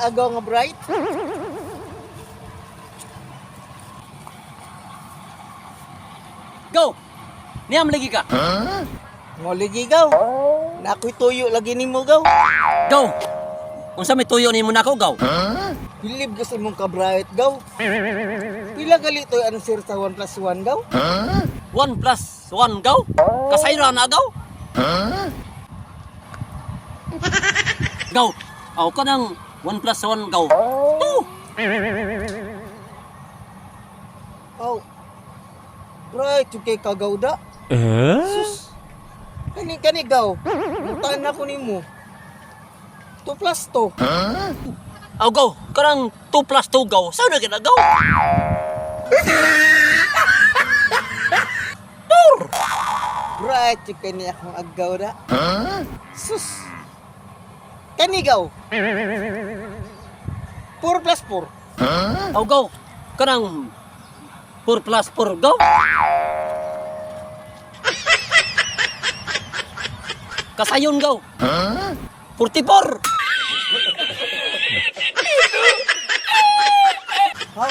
agaw nga bray't. Go! Niyam lagi ka. Mo ligi gaw. Nakoy tuyo lagi nimo gaw. Go! Unsa may tuyo nimo nako, gaw? Bilib ko sa imong ka bray't gaw. Pila gali to ang sir sa 1 plus 1 gaw? 1 plus 1, gaw? Kasayra na, gaw? Gaw! Aw ka ng 1 plus 1, gaw? 2! Aw. Bray't yung kay kagaw da. Sus. Kani gaw. Mutan na ko nimo. 2 plus 2. Aw, gaw! Karang 2 plus 2, gaw? Saan na ka na, gaw? Bray't yung kani akong agaw da. Sus. Kani gaw. 4 plus 4. Aw, gaw! Karang 4 plus 4, gaw? Kasayon, gaw? 44! Ha?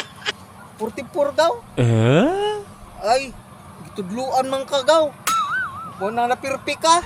44 gaw? Ay, gitudluan man ka gaw. Mo na napirpi ka.